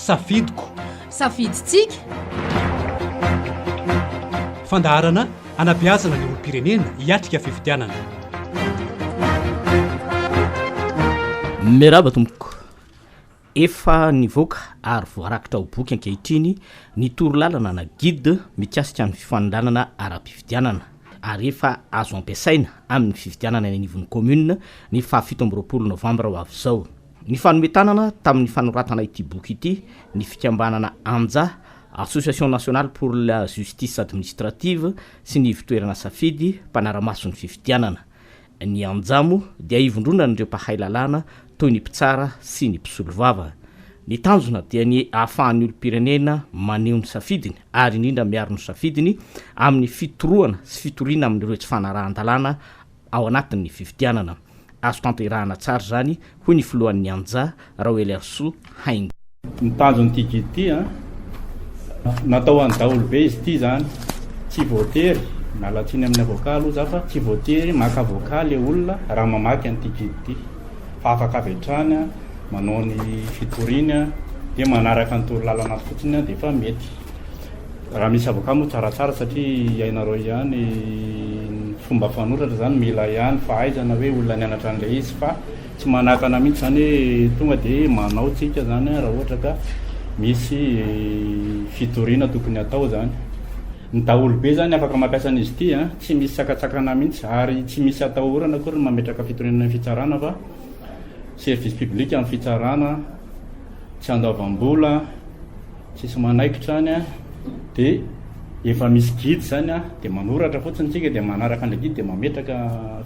safidiko safiditsika fandaharana anabiazana ny olo-pirenena hiatrika fifidianana. miraba tompoko efa nivoaka ary voarakitra ho boky ankehitriny ny torolalana na guide mikasika ny fifandanana ara-pifidianana ary efa azo ampiasaina amin'ny fifidianana ny anivon'ny commune ny 17 novambra ho avy zao. Ny fanometanana tamin'ny fanoratana ity boky ity ny fikambanana anja Association nationale pour la justice administrative sy ny fitoerana safidy mpanara-mason'ny fifidianana. Ny anjamo dia ivondronana ireo mpahay lalàna toy ny mpitsara sy ny mpisolovava. Ny tanjona dia ny ahafahan'ny olo-pirenena maneho ny safidiny ary indrindra miaro ny safidiny amin'ny fitoroana sy fitoriana amin'ireo tsy fanarahan-dalàna ao anatin'ny fifidianana. Azo tanterahana tsara zany hoy ny filohan'ny anja Raoely Arso Haingo. Ny tanjon'ity guide ity natao any daolobe izy ity zany tsy voatery nalatsiny amin'ny avocat aloha za fa tsy voatery maka avocat le olona raha mamaky an'ity guide ity fa afaka avy hatrany manao ny fitoriana dia manaraka ny torolalana fotsiny dia efa mety. Raha misy avocat moa tsaratsara satria ainareo ihany fomba fanoratra zany mila ihany fahaizana hoe olona nianatra an'ilay izy fa tsy manakana mihitsy zany hoe tonga dia manao tsika zany raha ohatra ka misy fitoriana tokony atao zany. Ny daolobe zany afaka mampiasa an'izy ity tsy misy sakatsakana mihitsy ary tsy misy atahorana akory ny mametraka fitoriana ny fitsarana fa service public amin'ny fitsarana tsy andoavam-bola tsisy manaikitra any dia efa misy guide zany dia manoratra fotsiny tsika dia manaraka an'ilay guide dia mametraka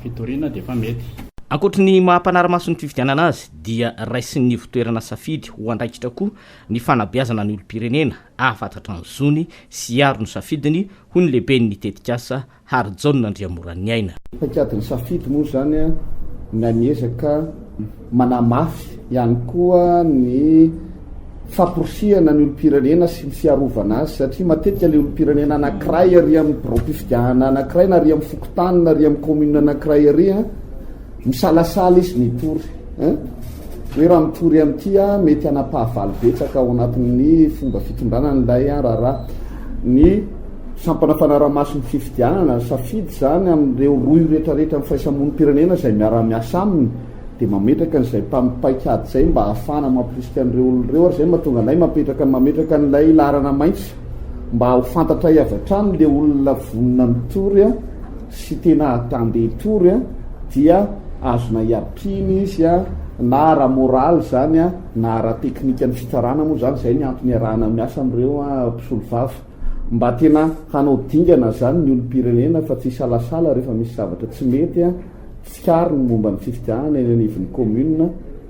fitoriana dia efa mety. Ankoatra ny mahampanara-maso ny fifidianana azy dia raisin'ny votoerana safidy ho andraikitra koa ny fanabeazana ny olo-pirenena ahafantatra ny zony sy aro ny safidiny ho ny lehibe ny tetikasa Hary John Andriamoran'ny aina. Paikadiny safidy moa zany naniezaka manamafy ihany koa ny famporosiana ny olo-pirenena sy ny fiarovana azy satria matetika le olo-pirenena anankiray ary amin'ny biro-pifidianana anankiray na ary amin'ny fokotany na ary amin'ny commune anankiray ary misalasala izy ny tory hoe raha mitory amin'ity mety anapahavalo betsaka ao anatin'ny fomba fitondrana n'ilay raharaha ny sampana fanara-maso ny fifidianana safidy zany amin'ireo roy rehetrarehetra amin'ny firaisamon'om-pirenena izay miara-miasa aminy dia mametraka n'izay mpampaikady zay mba ahafana mampirisika an'ireo olon'ireo ary zay mahatonga anay mametraka n'ilay larana maitso mba ho fantatra avy hatrany le olona vonona mitory sy tena atandeha tory dia azona iaripiny izy na ara-moraly zany na ara-teknika ny fitsarana moa zany zay ny antony arahana miasa amin'ireo mpisolovava mba tena hanao dingana zany ny olo-pirenena fa tsy salasala rehefa misy zavatra tsy mety fikary ny momba ny fifidianana eny anivon'ny commune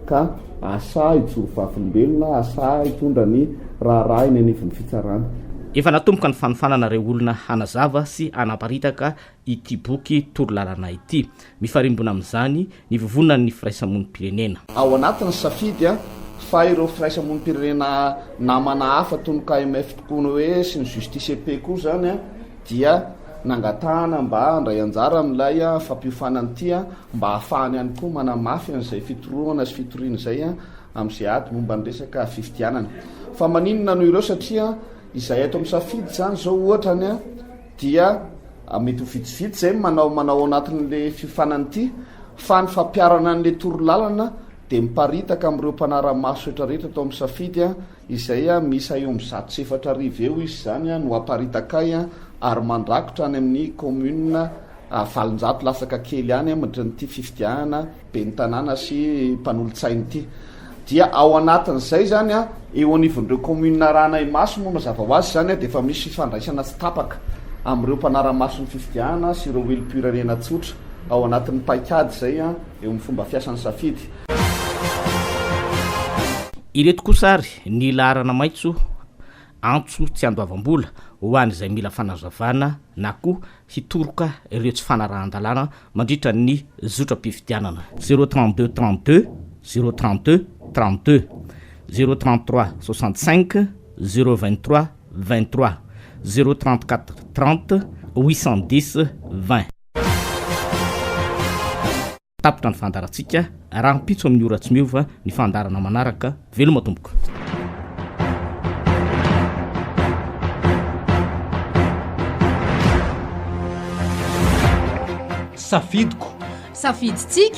ka asa hitsorovavolombelona asa hitondra ny raharaha eny anivon'ny fitsarana. Efa natomboka ny fanofanana ireo olona hanazava sy hanaparitaka ity boky torolalana ity. Mifarimbona amin'izany ny vovonana ny firaisamon'om-pirenena. Ao anatin'ny safidy fa ireo firaisamon'om-pirenena namana hafa toy ny KMF tokoa hoe sy ny justice EP koa zany dia nangatahana mba handray anjara amin'ilay fampiofanana ity mba ahafahany ihany koa manamafy an'izay fitoroana sy fitoriana izay amin'izay ady momba ny resaka fifidianana. Fa maninona noho ireo satria izay ato amin'ny safidy zany zao ohatrany dia mety ho vitsivitsy zay manao anatin'le fiofanana ity fa ny fampiarana an'le torolalana dia miparitaka amin'ireo mpanara-maso rehetrarehetra atao amin'ny safidy izay misa eo amin'ny 704 eo izy zany no aparitaka ary mandrakotra any amin'ny commune 700 lasaka kely any mandritra n'ity fifidianana be ny tanàna sy mpanolo-tsainy ity dia ao anatin'izay zany eo anivon'ireo commune ranay maso moa mazava ho azy zany dia efa misy fifandraisana tsy tapaka amin'ireo mpanara-maso ny fifidianana sy ireo olo-pirenena tsotra ao anatin'ny paikady zay eo amin'ny fomba fiasan'ny safidy. Ireto kosa ary ny laharana maitso antso tsy andoavam-bola ho an'izay mila fanazavana na koa hitoroka ireo tsy fanarahan-dalàna mandritra ny zotram-pifidianana 032 32 032 32 033 65 023 23 034 30 810 20. Tapitra ny fandarantsika raha mpitso amin'ny ora tsy miova ny fandarana manaraka veloma tompoko. safidiko safiditsika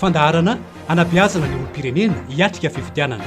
fandaharana anabeazana ny olom-pirenena hiatrika fifidianana